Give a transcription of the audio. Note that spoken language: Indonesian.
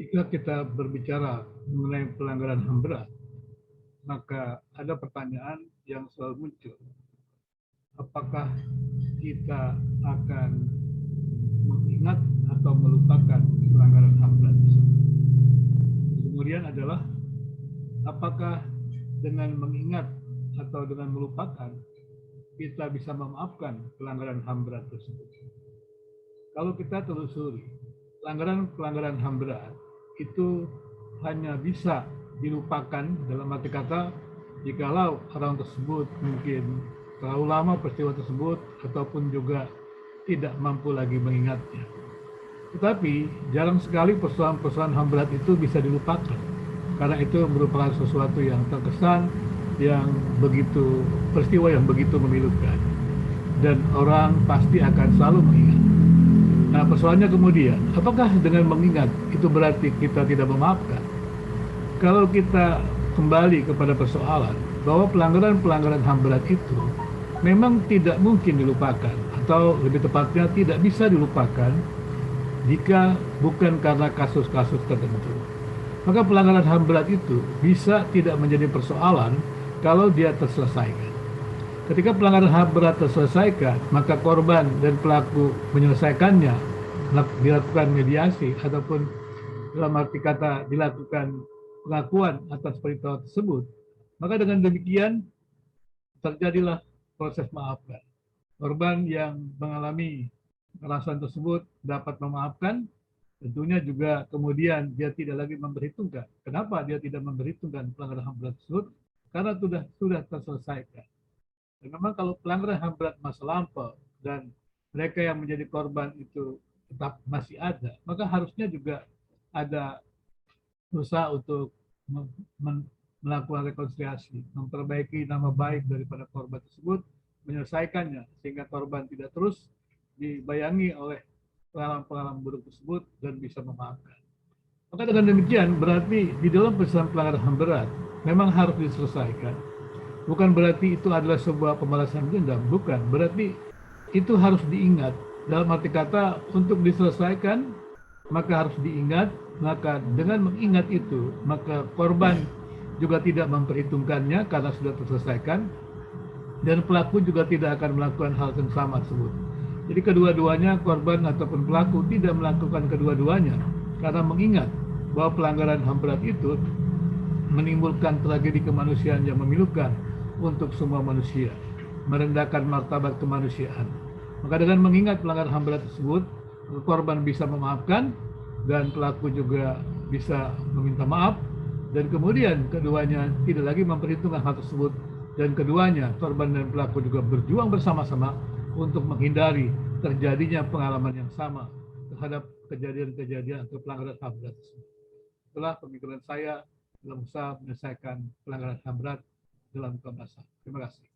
Jika kita berbicara mengenai pelanggaran HAM berat, maka ada pertanyaan yang selalu muncul. Apakah kita akan mengingat atau melupakan pelanggaran HAM berat tersebut? Kemudian adalah apakah dengan mengingat atau dengan melupakan kita bisa memaafkan pelanggaran HAM berat tersebut? Kalau kita telusuri, pelanggaran HAM berat itu hanya bisa dilupakan dalam arti kata jikalau orang tersebut mungkin terlalu lama peristiwa tersebut ataupun juga tidak mampu lagi mengingatnya. Tetapi jarang sekali persoalan-persoalan HAM berat itu bisa dilupakan karena itu merupakan sesuatu yang terkesan, yang begitu, peristiwa yang begitu memilukan dan orang pasti akan selalu mengingat. Nah, persoalannya kemudian, apakah dengan mengingat itu berarti kita tidak memaafkan? Kalau kita kembali kepada persoalan bahwa pelanggaran-pelanggaran HAM berat itu memang tidak mungkin dilupakan, atau lebih tepatnya tidak bisa dilupakan jika bukan karena kasus-kasus tertentu. Maka pelanggaran HAM berat itu bisa tidak menjadi persoalan kalau dia terselesaikan. Ketika pelanggaran HAM berat terselesaikan, maka korban dan pelaku menyelesaikannya, dilakukan mediasi ataupun dalam arti kata dilakukan pengakuan atas peristiwa tersebut, maka dengan demikian terjadilah proses maafkan. Korban yang mengalami kekerasan tersebut dapat memaafkan, tentunya juga kemudian dia tidak lagi memperhitungkan. Kenapa dia tidak memperhitungkan pelanggaran HAM berat tersebut? Karena sudah terselesaikan. Dan memang kalau pelanggaran HAM berat masa lampau dan mereka yang menjadi korban itu tetap masih ada, maka harusnya juga ada berusaha untuk melakukan rekonsiliasi, memperbaiki nama baik daripada korban tersebut, menyelesaikannya sehingga korban tidak terus dibayangi oleh pengalaman-pengalaman buruk tersebut dan bisa memaafkan. Maka dengan demikian berarti di dalam peristiwa pelanggaran HAM berat memang harus diselesaikan. Bukan berarti itu adalah sebuah pembalasan dendam, bukan. Berarti itu harus diingat. Dalam arti kata, untuk diselesaikan, maka harus diingat, maka dengan mengingat itu, maka korban juga tidak memperhitungkannya karena sudah terselesaikan, dan pelaku juga tidak akan melakukan hal yang sama tersebut. Jadi kedua-duanya, korban ataupun pelaku, tidak melakukan kedua-duanya, karena mengingat bahwa pelanggaran HAM berat itu menimbulkan tragedi kemanusiaan yang memilukan untuk semua manusia, merendahkan martabat kemanusiaan. Maka dengan mengingat pelanggaran HAM berat tersebut, korban bisa memaafkan dan pelaku juga bisa meminta maaf, dan kemudian keduanya tidak lagi memperhitungkan hal tersebut, dan keduanya, korban dan pelaku juga berjuang bersama-sama untuk menghindari terjadinya pengalaman yang sama terhadap kejadian-kejadian atau pelanggaran HAM berat tersebut. Itulah pemikiran saya dalam usaha menyelesaikan pelanggaran HAM berat dalam Komnas HAM. Terima kasih.